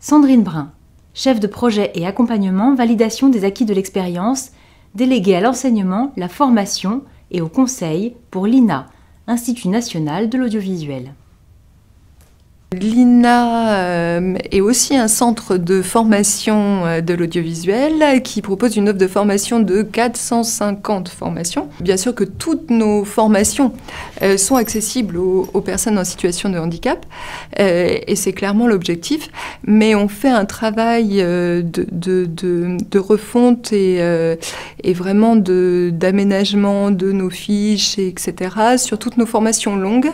Sandrine Brun, chef de projet et accompagnement, validation des acquis de l'expérience, déléguée à l'enseignement, la formation et au conseil pour l'INA, Institut national de l'audiovisuel. L'INA est aussi un centre de formation de l'audiovisuel qui propose une offre de formation de 450 formations. Bien sûr que toutes nos formations sont accessibles aux personnes en situation de handicap et c'est clairement l'objectif, mais on fait un travail de refonte et vraiment d'aménagement de nos fiches, etc. sur toutes nos formations longues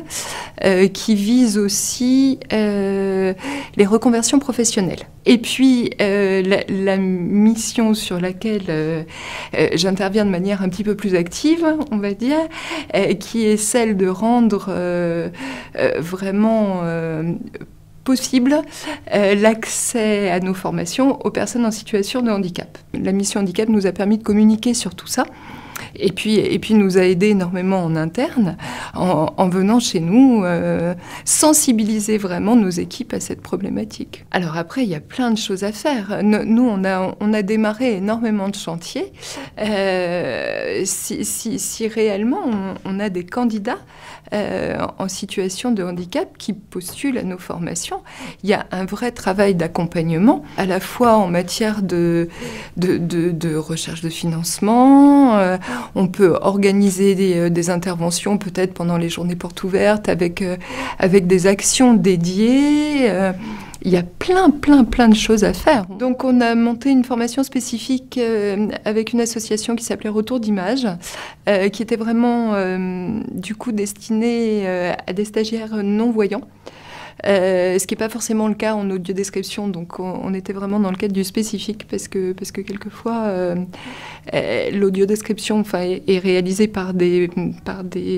qui visent aussi les reconversions professionnelles. Et puis, la mission sur laquelle j'interviens de manière un petit peu plus active, on va dire, qui est celle de rendre vraiment possible l'accès à nos formations aux personnes en situation de handicap. La mission handicap nous a permis de communiquer sur tout ça. Et puis nous a aidé énormément en interne, en venant chez nous sensibiliser vraiment nos équipes à cette problématique. Alors après, il y a plein de choses à faire. Nous, on a démarré énormément de chantiers. Si réellement on a des candidats en situation de handicap qui postulent à nos formations, il y a un vrai travail d'accompagnement, à la fois en matière de recherche de financement. On peut organiser des interventions peut-être pendant les journées portes ouvertes avec des actions dédiées. Il y a plein de choses à faire. Donc on a monté une formation spécifique avec une association qui s'appelait Retour d'Image, qui était vraiment du coup destinée à des stagiaires non-voyants. Ce qui n'est pas forcément le cas en audiodescription, donc on était vraiment dans le cadre du spécifique parce que quelquefois l'audiodescription est réalisée par des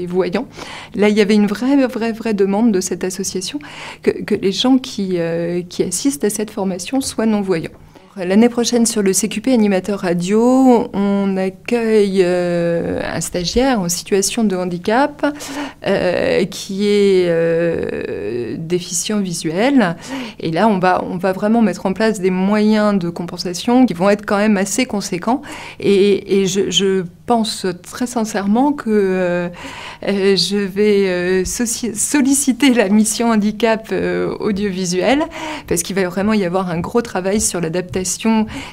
voyants. Là, il y avait une vraie demande de cette association que les gens qui assistent à cette formation soient non-voyants. L'année prochaine, sur le CQP Animateur Radio, on accueille un stagiaire en situation de handicap qui est déficient visuel. Et là, on va vraiment mettre en place des moyens de compensation qui vont être quand même assez conséquents. Et je pense très sincèrement que je vais solliciter la mission handicap audiovisuel parce qu'il va vraiment y avoir un gros travail sur l'adaptation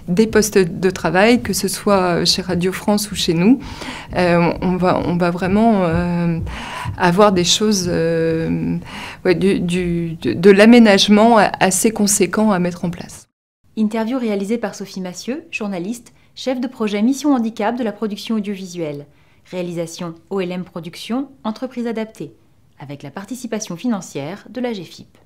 des postes de travail, que ce soit chez Radio France ou chez nous. On va vraiment avoir des choses, de l'aménagement assez conséquent à mettre en place. Interview réalisée par Sophie Massieu, journaliste, chef de projet Mission Handicap de la production audiovisuelle. Réalisation OLM Productions, entreprise adaptée, avec la participation financière de la GFIP.